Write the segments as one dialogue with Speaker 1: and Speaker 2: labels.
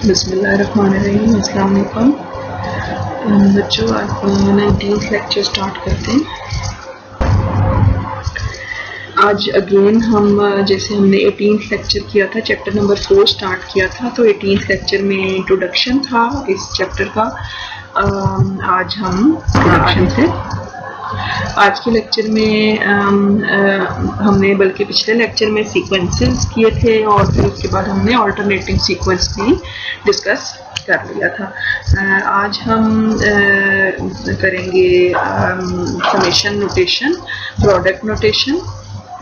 Speaker 1: बिस्मिल्लाहिर्रहमानिर्रहीम। अस्सलाम वालेकुम बच्चों, आप 19th लेक्चर स्टार्ट करते हैं। आज अगेन हम जैसे हमने 18th लेक्चर किया था, चैप्टर नंबर 4 स्टार्ट किया था, तो 18th लेक्चर में इंट्रोडक्शन था इस चैप्टर का। आज हम इंट्रोडक्शन से आज के लेक्चर में हमने बल्कि पिछले लेक्चर में सीक्वेंसेस किए थे और फिर उसके बाद हमने अल्टरनेटिंग सीक्वेंस भी डिस्कस कर लिया था। आज हम करेंगे summation notation, product notation,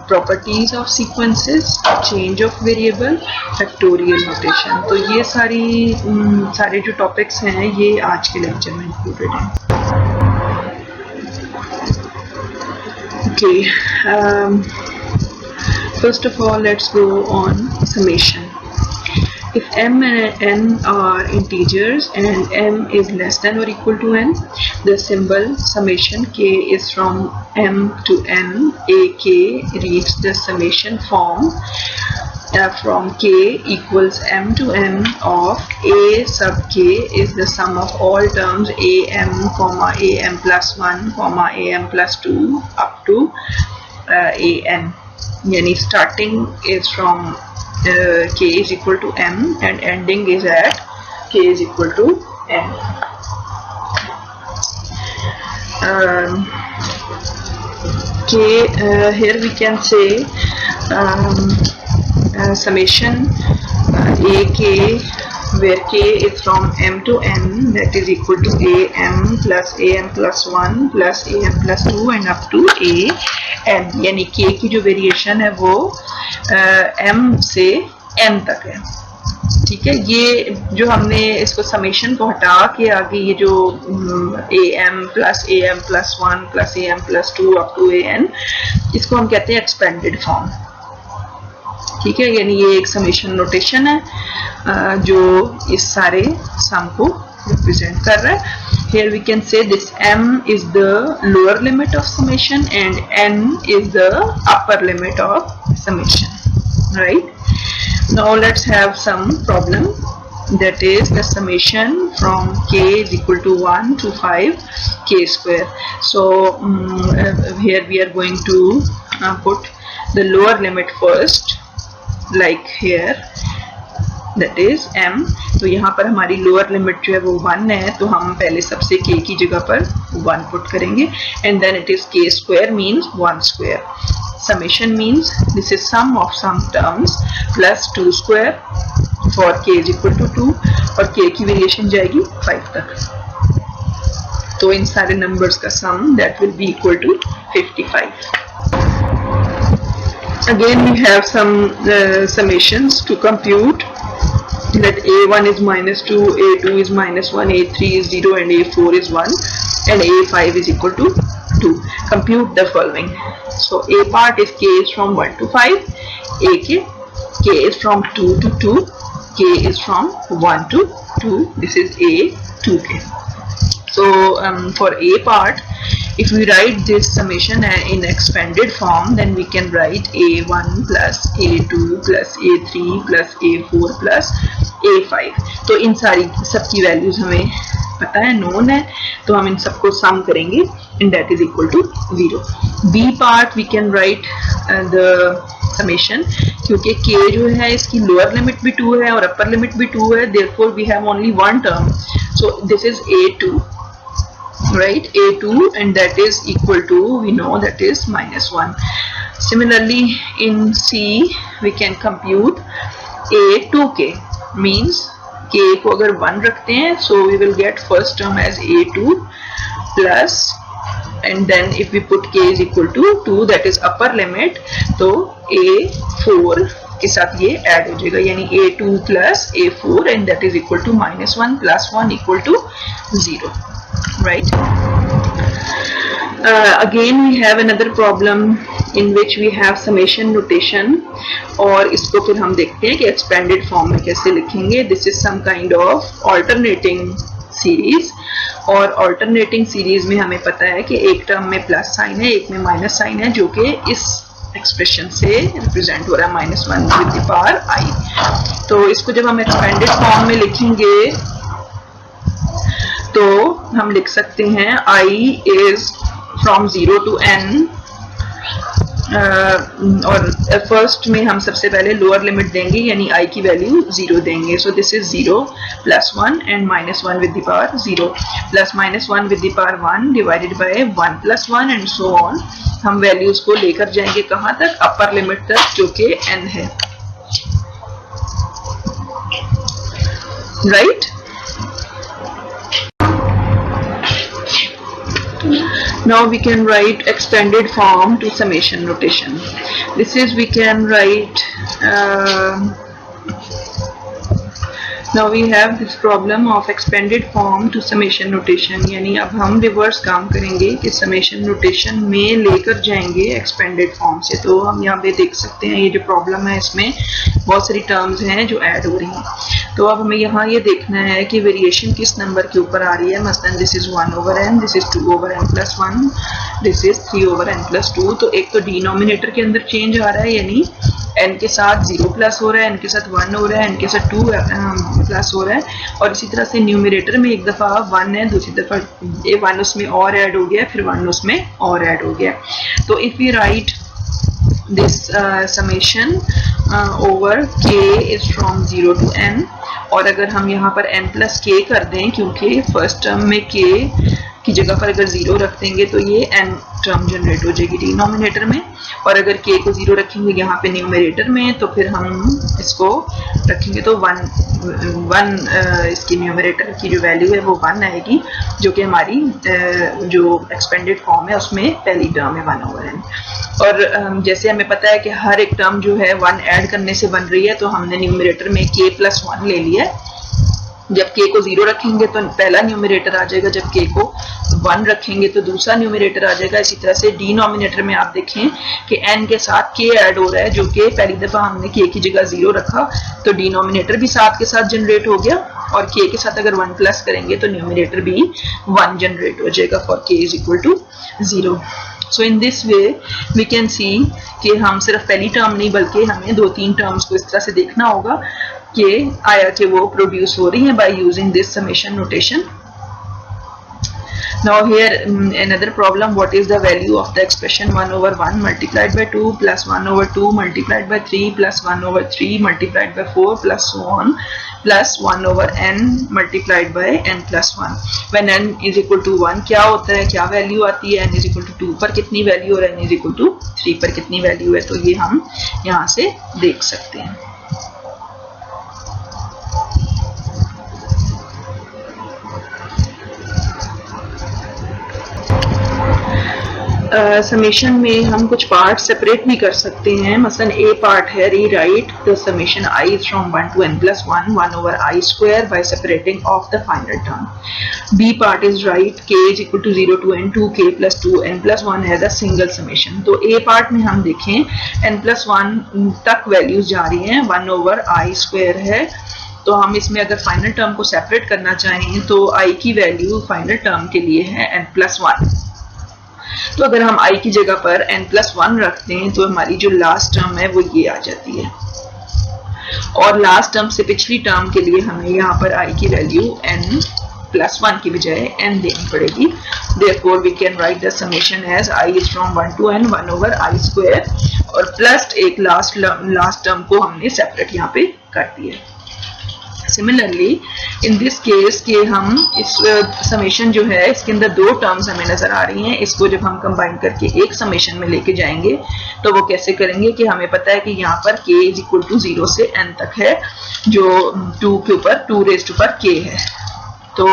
Speaker 1: properties of sequences, change of variable, factorial notation. तो ये सारे जो टॉपिक्स हैं ये आज के लेक्चर में इंक्लूडेड हैं। Okay, first of all, let's go on summation. If m and n are integers and m is less than or equal to n, the symbol summation k is from m to n. Ak reads the summation form from k equals m to n of a sub k is the sum of all terms am, am plus 1, am plus 2 up to an. Yani starting is from k is equal to m and ending is at k is equal to n. Here we can say summation ak where k is from m to n, that is equal to am plus 1 plus am plus 2 and up to an. यानी k की जो variation है वो m से n तक है। ठीक है, ये जो हमने इसको समेशन को हटा के आगे ये जो am plus 1 plus am plus 2 up to an, इसको हम कहते हैं एक्सपेंडेड फॉर्म। ठीक है, यानी ये एक समेशन नोटेशन है जो इस सारे सम को रिप्रेजेंट कर रहा है। Here we can say this m is the lower limit of summation and n is the upper limit of summation, right? Now let's have some problem, that is the summation from k is equal to 1 to 5 k square. So here we are going to put the lower limit first, like here, that is m. तो यहाँ पर हमारी lower limit जो है वो 1 है, तो हम पहले सबसे k की जगह पर 1 पुट करेंगे and then it is k square means 1 square. Summation means this is sum of some terms plus 2 square for k is equal to 2 और k की वेरिएशन जाएगी 5 तक। तो इन सारे नंबर्स का सम that will be equal to 55. Again we have some summations to compute, that a1 is minus 2, a2 is minus 1, a3 is 0 and a4 is 1 and a5 is equal to 2. Compute the following. So a part is k is from 1 to 5, k is from 2 to 2, k is from 1 to 2, this is a 2k. So for a part, if we write this summation in expanded form, then we can write a1 plus a2 plus a3 plus a4 plus a5. तो इन सारी सबकी values हमें पता है, known है, तो हम इन सबको सम करेंगे and that is equal to 0. b part we can write the summation, क्योंकि k जो है इसकी लोअर लिमिट भी 2 है और अपर लिमिट भी 2 है, therefore we have only one term, so this is a2, right, a2, and that is equal to, we know that is minus 1. Similarly in c we can compute a2k, means k को अगर 1 रखते हैं, so we will get first term as a2 plus, and then if we put k is equal to 2, that is upper limit, तो a4 के साथ ये add हो जाएगा, यानी a2 plus a4 and that is equal to minus 1 plus 1 equal to 0, right? Again we have another problem in which we have summation notation, और इसको फिर हम देखते हैं कि expanded form में कैसे लिखेंगे. This is some kind of alternating series, और alternating series में हमें पता है कि एक टर्म में प्लस साइन है, एक में माइनस साइन है, जो कि इस एक्सप्रेशन से रिप्रेजेंट हो रहा है -1 विद द पावर i। तो इसको जब हम एक्सपेंडेड फॉर्म में लिखेंगे तो हम लिख सकते हैं i is from 0 to n, और फर्स्ट में हम सबसे पहले लोअर लिमिट देंगे यानी i की वैल्यू 0 देंगे। So this is 0 + 1 and -1 with the power 0 plus -1 with the power 1 divided by 1 + 1 and so on. हम वैल्यूज को लेकर जाएंगे कहां तक, अपर लिमिट तक जो कि n है, right. Now we can write expanded form to summation notation. This is we can write now we have this problem of expanded form to summation notation, यानी अब हम रिवर्स काम करेंगे कि summation notation में लेकर जाएंगे expanded form से। तो हम यहाँ पे देख सकते हैं ये जो प्रॉब्लम है इसमें बहुत सारी टर्म्स हैं जो ऐड हो रही हैं। तो अब हमें यहाँ ये देखना है कि वेरिएशन किस नंबर के ऊपर आ रही है। मसलन this is 1/n, this is 2/n + 1, this is 3/n + 2। तो एक तो डिनोमिनेटर के अंदर चेंज आ रहा है यानी n के साथ 0 प्लस हो रहा है, n के साथ 1 हो रहा है, n के साथ 2 प्लस हो रहा है, और इसी तरह से न्यूमरेटर में एक दफ़ा 1 है, दूसरी दफ़ा 1 उसमें और ऐड हो गया, फिर 1 उसमें और ऐड हो गया। तो if we write this summation over k is from 0 to n, और अगर हम यहाँ पर n + k कर दें क्योंकि फर्स्ट टर्म में k की जगह पर अगर 0 रख देंगे तो ये n टर्म जनरेट हो जाएगी डिनोमिनेटर में, और अगर k को 0 रखेंगे यहाँ पे न्यूमरेटर में तो फिर हम इसको रखेंगे तो 1 इसकी न्यूमरेटर की जो वैल्यू है वो 1 आएगी, जो कि हमारी जो एक्सपेंडेड फॉर्म है उसमें पहली टर्म है 1/n। और जैसे हमें पता है कि हर एक टर्म जो है 1 ऐड करने से बन रही है, तो हमने न्यूमरेटर में k + 1 ले लिया है। जब k को 0 रखेंगे तो पहला न्यूमरेटर आ जाएगा, जब k को 1 रखेंगे तो दूसरा न्यूमरेटर आ जाएगा। इसी तरह से डिनोमिनेटर में आप देखें कि n के साथ k ऐड हो रहा है, जो कि पहली दफा हमने k की जगह 0 रखा तो डिनोमिनेटर भी 7 के साथ जनरेट हो गया, और k के साथ अगर 1 प्लस करेंगे तो न्यूमरेटर भी 1 जनरेट हो जाएगा for k = 0। So in this way we can see कि हम सिर्फ पहली टर्म नहीं बल्कि हमें 2-3 टर्म्स को इस तरह से देखना होगा कि आया कि वो प्रोड्यूस हो रही है by using this summation notation. Now here another problem, what is the value of the expression 1/1 multiplied by 2 plus 1/2 multiplied by 3 plus 1/3 multiplied by 4 plus so on plus 1/n multiplied by n plus 1। When n is equal to 1 क्या होता है, क्या value आती है, n is equal to 2 पर कितनी value और n is equal to 3 पर कितनी वैल्यू है, तो ये हम यहाँ से देख सकते हैं। समेशन में हम कुछ पार्ट सेपरेट भी कर सकते हैं। मसलन ए पार्ट है rewrite the summation i is from 1 to n plus 1 1/i square by separating off the final term। b part is write k is equal to 0 to n 2k plus 2 n plus 1 है the single summation। तो a part में हम देखें n plus 1 तक values जा रही हैं, 1/i square है, तो हम इसमें अगर फाइनल टर्म को सेपरेट करना चाहें तो i की वैल्यू फाइनल टर्म के लिए है n plus 1। तो अगर हम i की जगह पर n plus 1 रखते हैं तो हमारी जो लास्ट टर्म है वो ये आ जाती है, और लास्ट टर्म से पिछली टर्म के लिए हमें यहाँ पर i की वैल्यू n plus 1 की बजाय n देनी पड़ेगी। Therefore we can write the summation as i is from 1 to n 1/i square, और प्लस एक लास्ट टर्म को हमने सेपरेट यहाँ पे कर दिया। सिमिलरली इन दिस केस के हम इस समेशन जो है इसके अंदर 2 टर्म्स हमें नजर आ रही हैं, इसको जब हम कंबाइन करके एक समेशन में लेके जाएंगे तो वो कैसे करेंगे कि हमें पता है कि यहाँ पर k = 0 से n तक है, जो 2 के ऊपर 2 raised to power k है, तो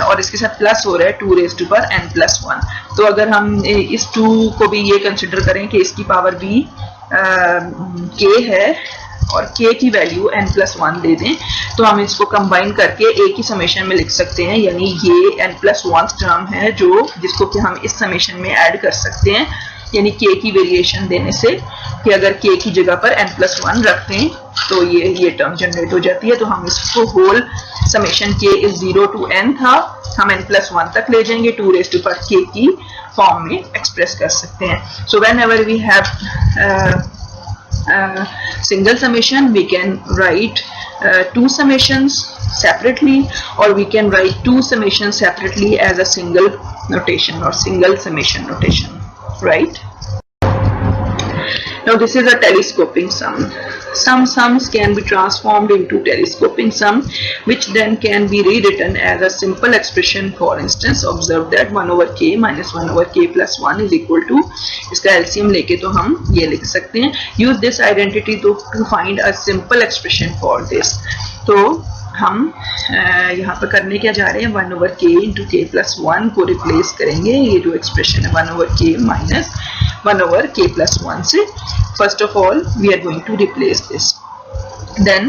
Speaker 1: और इसके साथ प्लस हो रहा है 2 raised to power n plus 1। तो अगर हम इस 2 को भी ये कंसिडर करें कि इसकी पावर भी k है और k की वैल्यू n plus 1 दे दें, तो हम इसको कंबाइन करके एक ही समेशन में लिख सकते हैं, यानी ये n plus 1 टर्म है जो जिसको कि हम इस समेशन में ऐड कर सकते हैं। यानी k की वेरिएशन देने से कि अगर k की जगह पर n+1 रख दें तो ये टर्म जनरेट हो जाती है। तो हम इसको whole summation k is 0 to n था, हम n+1 तक ले जाएंगे 2 raised to power k की फॉर्म में एक्सप्रेस कर सकते हैं। So whenever we have single summation, we can write 2 summations separately, or we can write 2 summations separately as a single notation or single summation notation, right? Now this is a telescoping sum. Some sums can be transformed into telescoping sum, which then can be rewritten as a simple expression. For instance, observe that 1 over k minus 1 over k plus 1 is equal to, इसका LCM लेके तो हम ये लिख सकते हैं, use this identity to find a simple expression for this. तो हम यहाँ पर करने क्या जा रहे हैं, 1 over k into k plus 1 को रिप्लेस करेंगे ये जो एक्सप्रेशन है 1 over k minus 1 over k plus 1 से। First of all we are going to replace this, then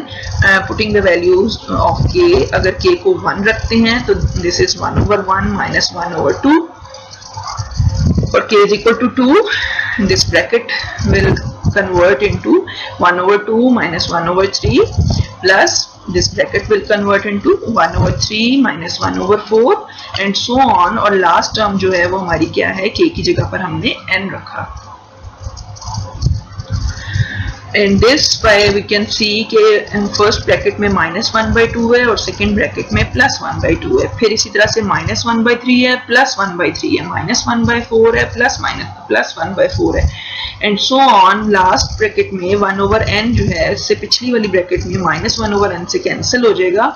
Speaker 1: putting the values of k, अगर k को 1 रखते हैं तो this is 1 over 1 minus 1 over 2, और k is equal to 2, this bracket will convert into 1 over 2 minus 1 over 3 plus this bracket will convert into 1 over 3 minus 1 over 4 and so on, और last term जो है वो हमारी क्या है, k की जगह पर हमने n रखा। And this way we can see कि फर्स्ट ब्रैकेट में -1/2 है और सेकेंड ब्रैकेट में +1/2 है, फिर इसी तरह से -1/3 है, +1/3 है, -1/4 है, +1/4 है, and so on. Last bracket में 1 over n जो है इससे पिछली वाली ब्रैकेट में -1 over n से कैंसिल हो जाएगा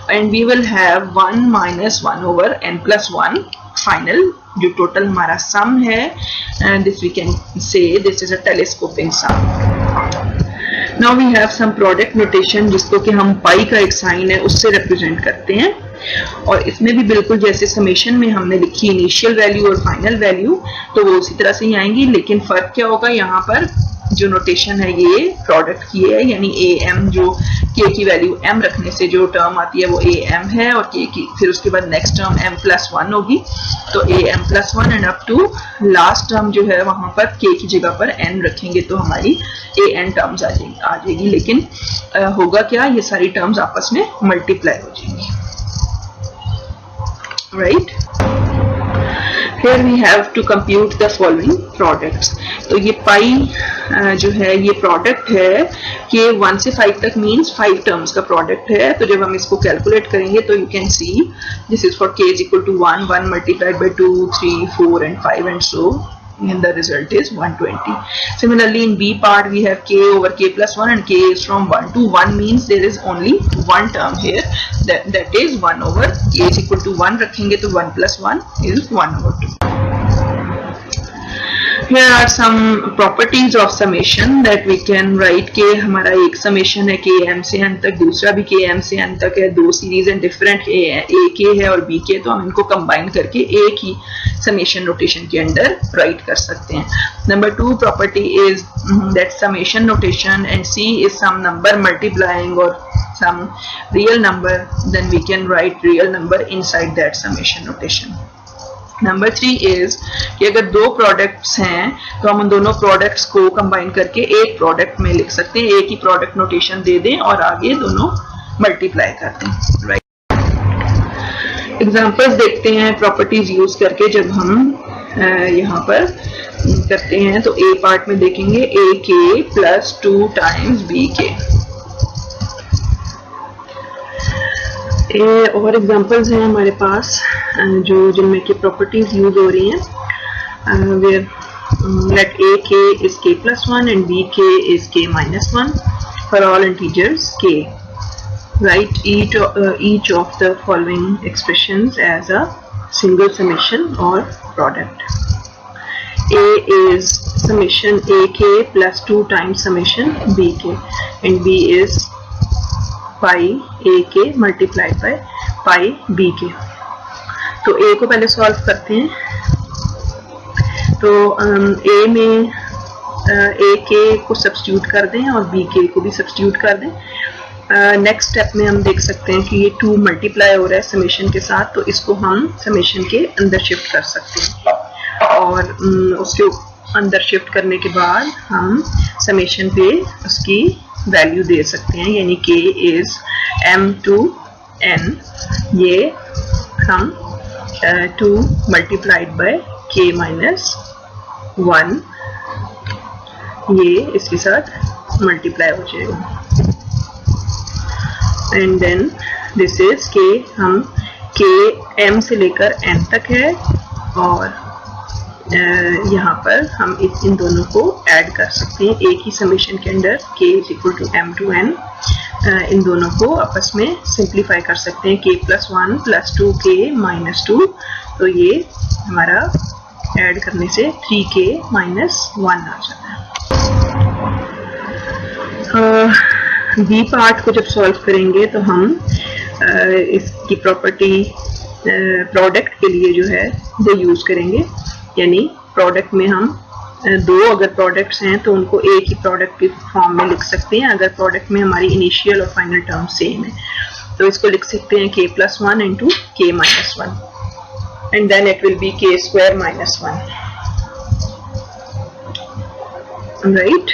Speaker 1: and we will have 1 minus 1 over n+1 final जो टोटल हमारा सम है, and this we can say this is a telescoping sum. Now we have some product notation जिसको कि हम पाई का एक साइन है उससे रिप्रेजेंट करते हैं, और इसमें भी बिल्कुल जैसे समेशन में हमने लिखी इनिशियल वैल्यू और फाइनल वैल्यू तो वो उसी तरह से ही आएंगी, लेकिन फर्क क्या होगा, यहाँ पर जो नोटेशन है ये प्रोडक्ट की है, यानी am जो k की वैल्यू m रखने से जो टर्म आती है वो am है, और k की फिर उसके बाद नेक्स्ट टर्म m+1 होगी, तो am+1 and up to last term जो है वहां पर k की जगह पर n रखेंगे तो हमारी an टर्म्स आ जाएगी, लेकिन होगा क्या, ये सारी टर्म्स आपस में मल्टीप्लाई हो जाएंगी, right. Here we have to compute the following products. तो ये पाई जो है ये प्रोडक्ट है कि 1 से 5 तक मीन्स 5 टर्म्स का प्रोडक्ट है, तो जब हम इसको कैलकुलेट करेंगे तो you can see this is for k is equal to 1, 1 multiplied by 2, 3, 4 and 5 and so, and the result is 120. Similarly in B part we have k over k plus 1 and k is from 1 to 1 means there is only one term here, that is 1 over k is equal to 1 रखेंगे तो 1 plus 1 is 1 over 2. Here are some properties of summation that we can write के हमारा एक summation है k m से n तक, दूसरा भी k m से n तक है, दो series and different a k है और b k, तो हम इनको कंबाइन करके एक ही summation notation के अंदर write कर सकते हैं. Number 2 property is that summation notation and c is some number multiplying or some real number, then we can write real number inside that summation notation. Number 3 is कि अगर दो products हैं तो हम उन दोनों प्रोडक्ट्स को कंबाइन करके एक प्रोडक्ट में लिख सकते हैं, एक ही प्रोडक्ट नोटेशन दे दें और आगे दोनों मल्टीप्लाई कर दें, राइट। एग्जांपल्स देखते हैं प्रॉपर्टीज यूज करके जब हम यहाँ पर करते हैं, तो ए पार्ट में देखेंगे ए के प्लस 2 टाइम्स बी के। और एग्जांपल्स हैं हमारे पास जो जिनमें की प्रॉपर्टीज यूज हो रही हैं, वेयर लेट ए के इज के प्लस 1 एंड बी के इज के माइनस 1 फॉर ऑल इंटीजर्स के, right each of the following expressions as a single summation or product. A is summation ak plus 2 times summation bk and b is pi ak multiplied by pi bk. तो a को पहले solve करते हैं, तो a में a के को substitute कर दें और b के को भी सब्स्टिट्यूट कर दें। नेक्स्ट स्टेप में हम देख सकते हैं कि ये 2 मल्टीप्लाई हो रहा है समेशन के साथ, तो इसको हम समेशन के अंदर शिफ्ट कर सकते हैं और उसके अंदर शिफ्ट करने के बाद हम समेशन पे उसकी वैल्यू दे सकते हैं, यानी k is m to n, ये हम 2 मल्टीप्लाइड बाय k माइनस 1, ये इसके साथ मल्टीप्लाई हो जाएगा। And then this is k, हम k m से लेकर n तक है, और यहाँ पर हम इन दोनों को ऐड कर सकते हैं एक ही समेशन के अंदर, k is equal to m to n। इन दोनों को आपस में सिंप्लीफाई कर सकते हैं, k plus 1 plus 2k minus 2, तो ये हमारा ऐड करने से 3k माइनस 1 आ जाता है। बी पार्ट को जब सॉल्व करेंगे तो हम इसकी प्रॉपर्टी प्रोडक्ट के लिए जो है वो यूज करेंगे, यानी प्रोडक्ट में हम दो अगर प्रोडक्ट्स हैं तो उनको एक ही प्रोडक्ट के फॉर्म में लिख सकते हैं, अगर प्रोडक्ट में हमारी इनिशियल और फाइनल टर्म सेम है तो इसको लिख सकते हैं k plus 1 into k minus 1, and then it will be k square minus 1, right.